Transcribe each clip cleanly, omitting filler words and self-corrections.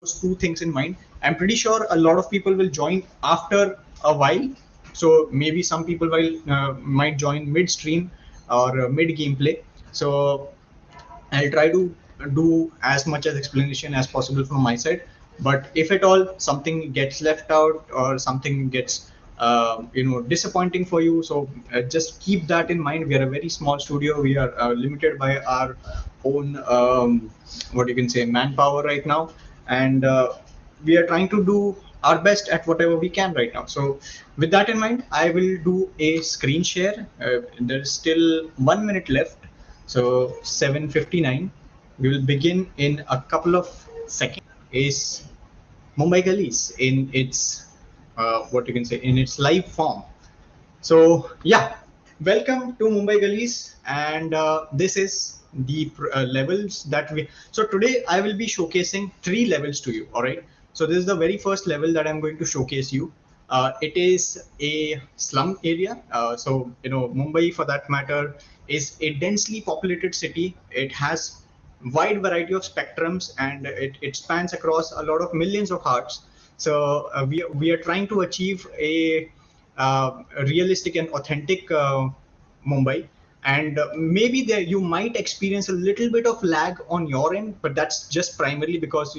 those two things in mind. I'm pretty sure a lot of people will join after a while. So maybe some people will might join midstream or mid gameplay. So I'll try to do as much as explanation as possible from my side. But if at all something gets left out or something gets disappointing for you, so just keep that in mind. We are a very small studio. We are limited by our own what you can say manpower right now, and we are trying to do our best at whatever we can right now. So with that in mind, I will do a screen share. There's still 1 minute left, so 7:59. We will begin in a couple of seconds. Is Mumbai Gullies in its what you can say in its live form. So yeah, welcome to Mumbai Gullies, and this is the levels that we. So today I will be showcasing 3 levels to you. All right. So this is the very first level that I'm going to showcase you. It is a slum area. So Mumbai, for that matter, is a densely populated city. It has wide variety of spectrums, and it spans across a lot of millions of hearts. So we are trying to achieve a realistic and authentic Mumbai. And maybe there you might experience a little bit of lag on your end, but that's just primarily because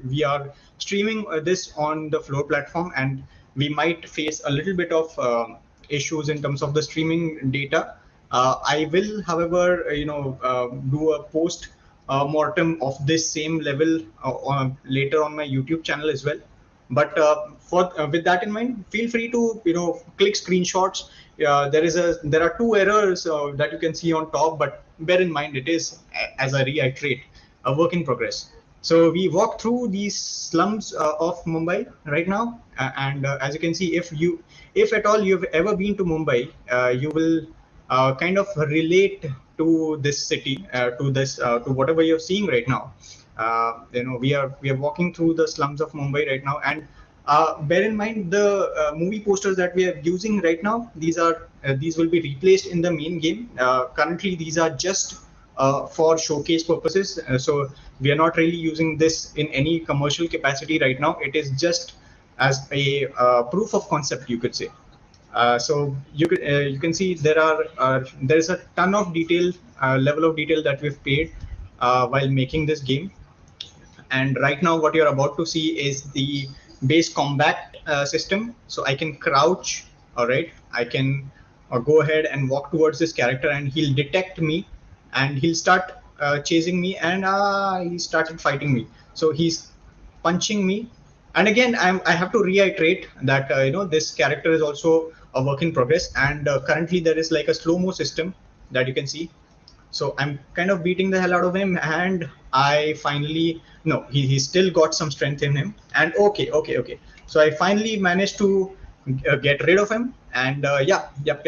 we are streaming this on the Floor platform, and we might face a little bit of issues in terms of the streaming data. I will, however, do a post mortem of this same level later on my YouTube channel as well. But for with that in mind, feel free to click screenshots. There are 2 errors that you can see on top, but bear in mind it is, as I reiterate, a work in progress. So we walk through these slums of Mumbai right now, and as you can see, if at all you've ever been to Mumbai, you will kind of relate to this city, to whatever you're seeing right now. We are walking through the slums of Mumbai right now, and bear in mind the movie posters that we are using right now. These will be replaced in the main game. Currently, these are just for showcase purposes. So we are not really using this in any commercial capacity right now. It is just as a proof of concept, you could say. So you can see there is a ton of detail, level of detail that we've paid while making this game. And right now what you're about to see is the base combat system. So I can crouch. All right, I can go ahead and walk towards this character, and he'll detect me, and he'll start chasing me, and he started fighting me. So he's punching me. And again, I have to reiterate that this character is also a work in progress, and currently there is like a slow-mo system that you can see. So I'm kind of beating the hell out of him, and I finally, no, he still got some strength in him. And okay. So I finally managed to get rid of him, and yeah, yep.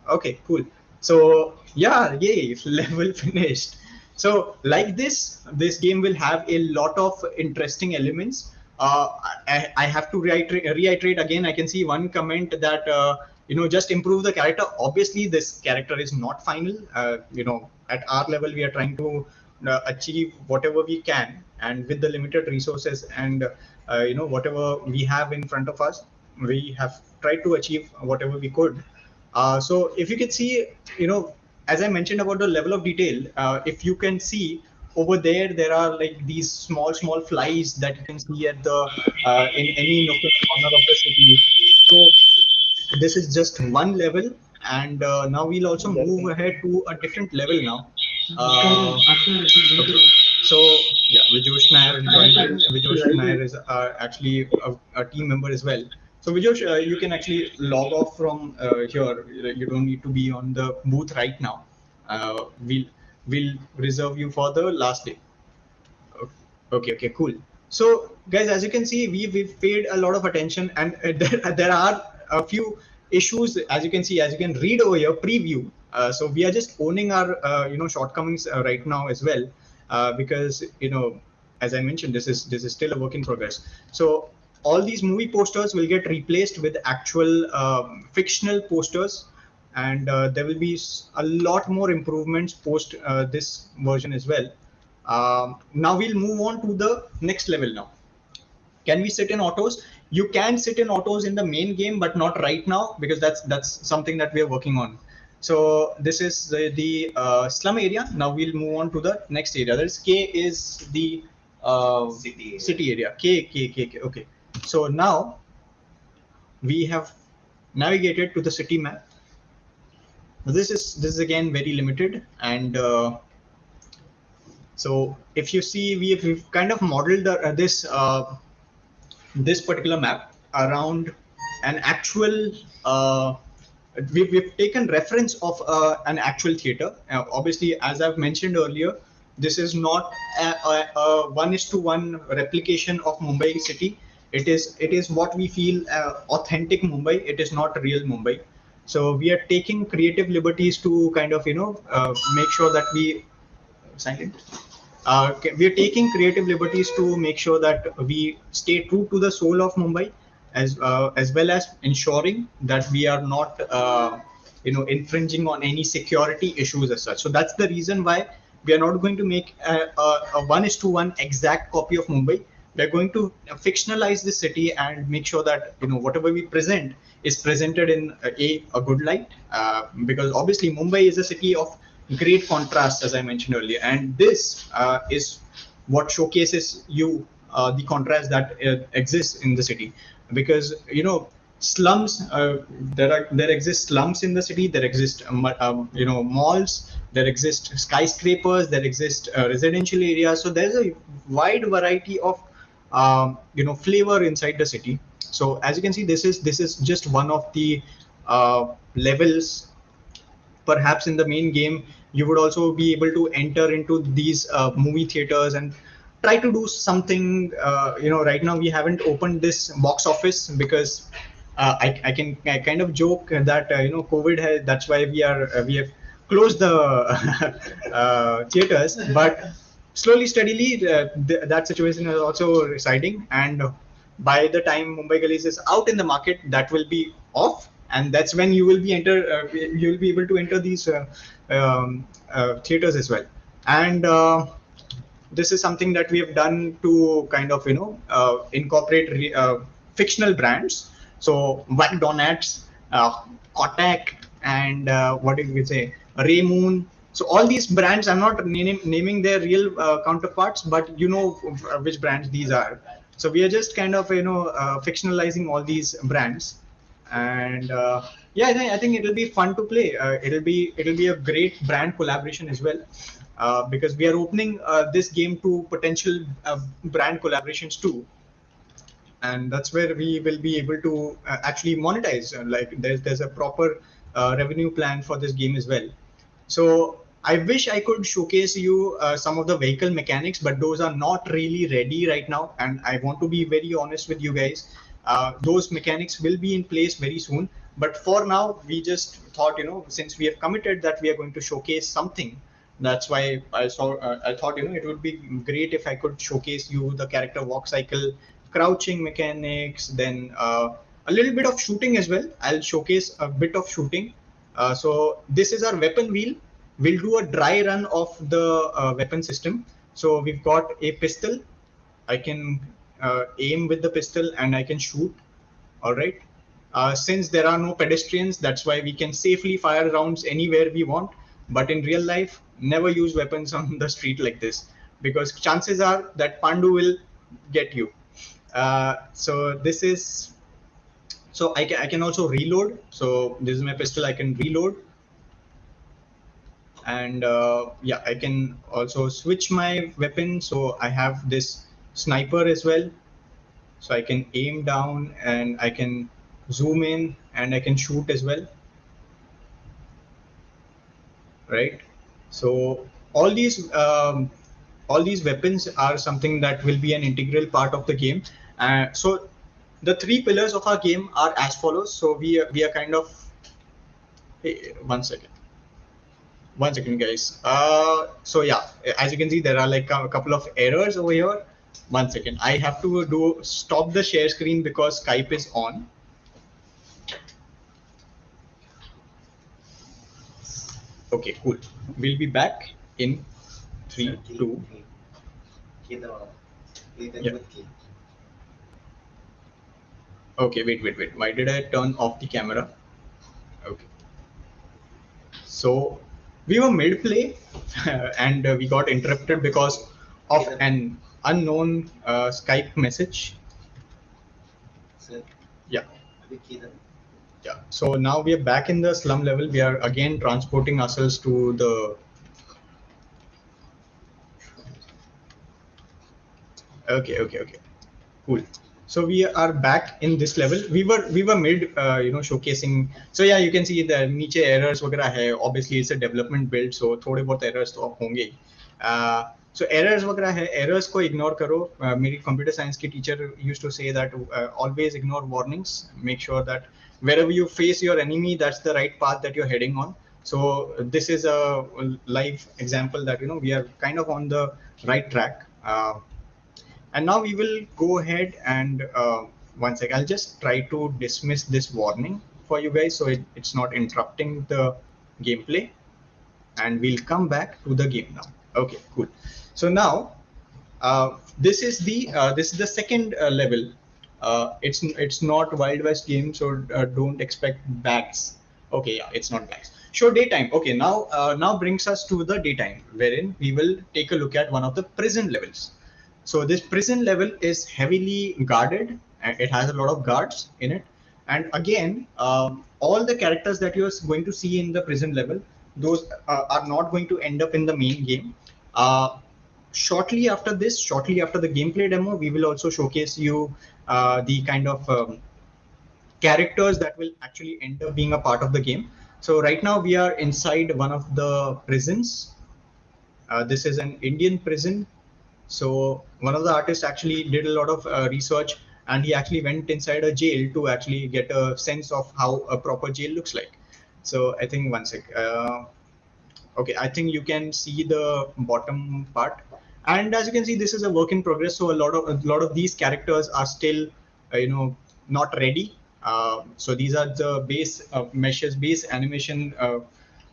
Okay, cool. So yeah, yay, level finished. So like this game will have a lot of interesting elements. I have to reiterate again. I can see one comment that just improve the character. Obviously, this character is not final. At our level, we are trying to achieve whatever we can, and with the limited resources and whatever we have in front of us, we have tried to achieve whatever we could. So if you can see, as I mentioned about the level of detail, if you can see over there, there are like these small flies that you can see at the in any nook and corner of the city. So this is just one level, and now we'll also move ahead to a different level now. Okay, so yeah, Vijosh Nair joined in. Vijosh Nair is actually a team member as well. So Vijosh, you can actually log off from here. You don't need to be on the booth right now. We'll reserve you for the last day. Okay, cool. So, guys, as you can see, we've paid a lot of attention, and there are a few issues. As you can see, as you can read over here, preview. So we are just owning our shortcomings right now as well, because as I mentioned, this is still a work in progress. So all these movie posters will get replaced with actual fictional posters, and there will be a lot more improvements post this version as well. Now we'll move on to the next level now. Can we sit in autos? You can sit in autos in the main game, but not right now, because that's something that we are working on. So this is the slum area. Now we'll move on to the next area. There's K is the city area. K. Okay. So now we have navigated to the city map. This is again very limited, and so if you see, we've kind of modeled this particular map around an actual. We've taken reference of an actual theater. Obviously, as I've mentioned earlier, this is not a 1:1 replication of Mumbai city. It is what we feel authentic Mumbai. It is not real Mumbai. So we are taking creative liberties to kind of make sure that we silent. We are taking creative liberties to make sure that we stay true to the soul of Mumbai, as well as ensuring that we are not infringing on any security issues as such. So that's the reason why we are not going to make a 1:1 exact copy of Mumbai. We're going to fictionalize the city and make sure that whatever we present is presented in a good light, because obviously Mumbai is a city of great contrast, as I mentioned earlier, and this is what showcases you the contrast that exists in the city. Because slums, there exist slums in the city, there exist malls, there exist skyscrapers, there exist residential areas. So there's a wide variety of flavor inside the city. So as you can see, this is just one of the levels. Perhaps in the main game, you would also be able to enter into these movie theaters and try to do something. Right now we haven't opened this box office because I can kind of joke that COVID has, that's why we have closed the theaters. But slowly, steadily, that situation is also residing, and by the time Mumbai Gullies is out in the market, that will be off, and that's when you will be able to enter these theaters as well. And this is something that we have done to kind of incorporate fictional brands. So McDonald's, Kotak, and what did we say, Raymoon. So all these brands, I'm not naming their real counterparts, but which brands these are. So we are just kind of fictionalizing all these brands. And yeah, I think it'll be fun to play. It'll be a great brand collaboration as well, because we are opening this game to potential brand collaborations too, and that's where we will be able to actually monetize. Like there's a proper revenue plan for this game as well. So I wish I could showcase you some of the vehicle mechanics, but those are not really ready right now. And I want to be very honest with you guys. Those mechanics will be in place very soon. But for now, we just thought, since we have committed that we are going to showcase something, that's why I thought, it would be great if I could showcase you the character walk cycle, crouching mechanics, then a little bit of shooting as well. I'll showcase a bit of shooting. So this is our weapon wheel. We'll do a dry run of the weapon system. So we've got a pistol. I can aim with the pistol and I can shoot. All right. Since there are no pedestrians, that's why we can safely fire rounds anywhere we want. But in real life, never use weapons on the street like this, because chances are that Pandu will get you. So this is. So I can also reload. So this is my pistol. I can reload. And yeah, I can also switch my weapon. So I have this sniper as well. So I can aim down and I can zoom in and I can shoot as well. Right. So all these weapons are something that will be an integral part of the game. So the three pillars of our game are as follows. So we are kind of, hey, one second, guys. So yeah, as you can see, there are like a couple of errors over here. 1 second, I have to stop the share screen because Skype is on. Okay, cool. We'll be back in 3, 2. Yeah. Okay, wait. Why did I turn off the camera? Okay. So we were mid play and we got interrupted because of an unknown Skype message. Yeah. Yeah. So now we are back in the slum level. We are again transporting ourselves to the. Okay. Cool. So we are back in this level. We were mid, showcasing. So yeah, you can see the नीचे errors वगैरह है. Obviously, it's a development build, so थोड़े बहुत errors तो होंगे. So errors वगैरह है. Errors को ignore करो. मेरी computer science की teacher used to say that always ignore warnings. Make sure that wherever you face your enemy, that's the right path that you're heading on. So this is a live example that we are kind of on the right track. And now we will go ahead and one sec, I'll just try to dismiss this warning for you guys so it's not interrupting the gameplay, and we'll come back to the game now. Okay, cool. So now this is the second level. It's not Wild West game, so don't expect bags. Okay, yeah, it's not bags. Sure, daytime. Okay, now brings us to the daytime, wherein we will take a look at one of the prison levels. So this prison level is heavily guarded, and it has a lot of guards in it. And again, all the characters that you're going to see in the prison level, those are not going to end up in the main game. Shortly after this, shortly after the gameplay demo, we will also showcase you the kind of characters that will actually end up being a part of the game. So right now we are inside one of the prisons. This is an Indian prison. So one of the artists actually did a lot of research, and he actually went inside a jail to actually get a sense of how a proper jail looks like. So I think one sec. Okay, I think you can see the bottom part, and as you can see, this is a work in progress. So a lot of these characters are still, not ready. So these are the base meshes, base animation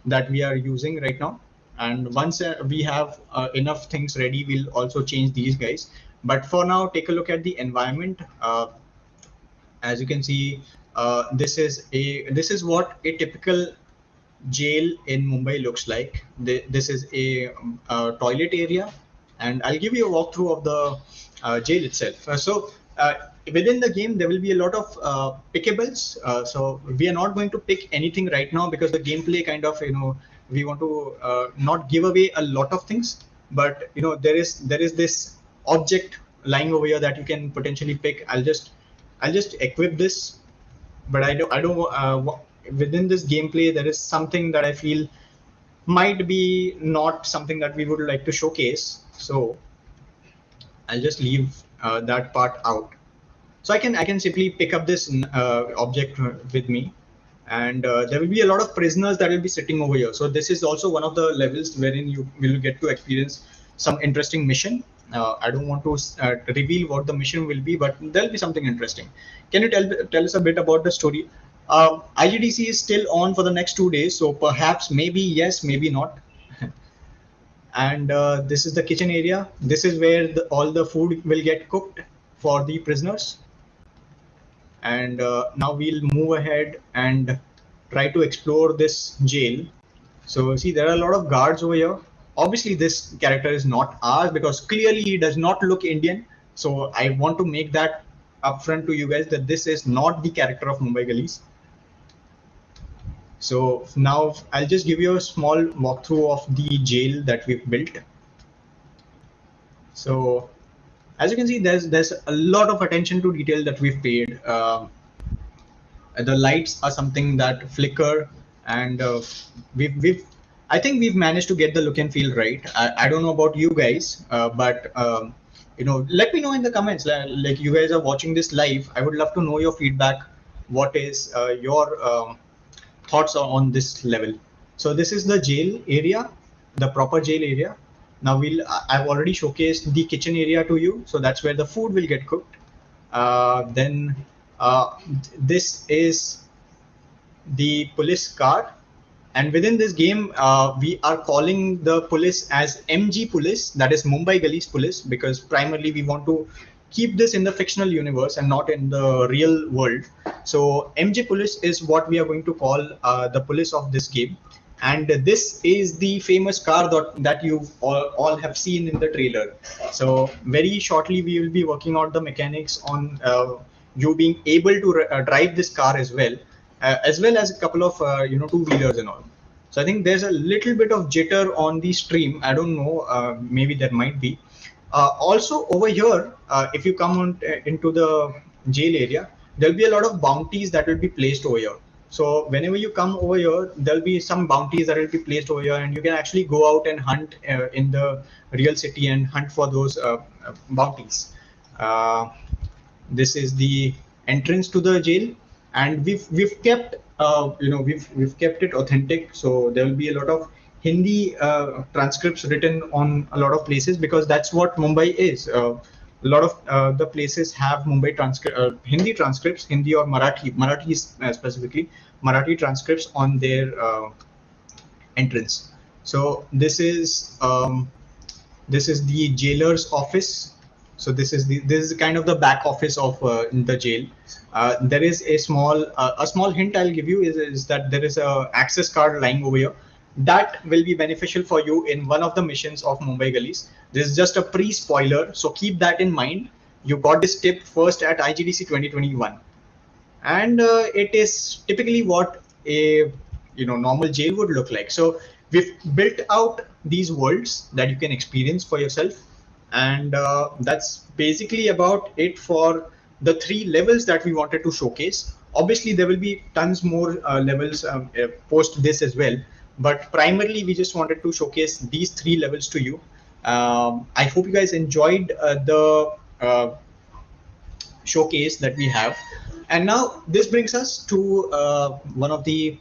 that we are using right now. And once we have enough things ready, we'll also change these guys. But for now, take a look at the environment. As you can see, this is what a typical jail in Mumbai looks like. This is a toilet area, and I'll give you a walkthrough of the jail itself. Within the game, there will be a lot of pickables. So we are not going to pick anything right now because the gameplay kind of, we want to not give away a lot of things. But there is this object lying over here that you can potentially pick. I'll just equip this, but I don't. Within this gameplay, there is something that I feel might be not something that we would like to showcase. So I'll just leave that part out. So I can simply pick up this object with me, and there will be a lot of prisoners that will be sitting over here. So this is also one of the levels wherein you will get to experience some interesting mission. I don't want to reveal what the mission will be, but there'll be something interesting. Can you tell us a bit about the story? IGDC is still on for the next 2 days, so perhaps maybe yes, maybe not. And this is the kitchen area. This is where all the food will get cooked for the prisoners. And now we'll move ahead and try to explore this jail. So see, there are a lot of guards over here. Obviously, this character is not ours because clearly he does not look Indian. So I want to make that upfront to you guys that this is not the character of Mumbai Gullies. So now I'll just give you a small walkthrough of the jail that we've built. So as you can see, there's a lot of attention to detail that we've paid. The lights are something that flicker, and I think we've managed to get the look and feel right. I don't know about you guys, but let me know in the comments. Like you guys are watching this live, I would love to know your feedback. What is your thoughts on this level? So this is the jail area, the proper jail area. Now I've already showcased the kitchen area to you, so that's where the food will get cooked. Then this is the police car, and within this game we are calling the police as MG police, that is Mumbai Gullies police, because primarily we want to keep this in the fictional universe and not in the real world. So MJ Police is what we are going to call the police of this game. And this is the famous car that you all have seen in the trailer. So very shortly we will be working out the mechanics on you being able to drive this car as well as a couple of two-wheelers and all. So I think there's a little bit of jitter on the stream. I don't know, maybe there might be. Also over here, if you come on into the jail area, there'll be a lot of bounties that will be placed over here. So whenever you come over here, there'll be some bounties that will be placed over here, and you can actually go out and hunt in the real city and hunt for those bounties. This is the entrance to the jail, and we've kept we've kept it authentic. So there will be a lot of Hindi transcripts written on a lot of places, because that's what Mumbai is. A lot of the places have Hindi transcripts, Hindi or Marathi specifically, Marathi transcripts on their entrance. So this is the jailer's office. So this is kind of the back office of the jail. There is a small hint I'll give you is that there is a access card lying over here. That will be beneficial for you in one of the missions of Mumbai Gullies. This is just a pre-spoiler, so keep that in mind. You got this tip first at IGDC 2021, and it is typically what a normal jail would look like. So we've built out these worlds that you can experience for yourself, and that's basically about it for the 3 levels that we wanted to showcase. Obviously, there will be tons more levels post this as well. But primarily, we just wanted to showcase these 3 levels to you. I hope you guys enjoyed the showcase that we have. And now this brings us to one of the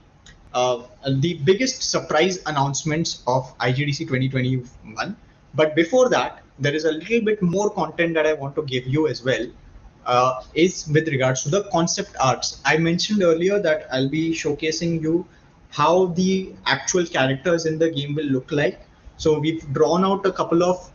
biggest surprise announcements of IGDC 2021. But before that, there is a little bit more content that I want to give you as well. Is with regards to the concept arts. I mentioned earlier that I'll be showcasing you how the actual characters in the game will look like. So we've drawn out a couple of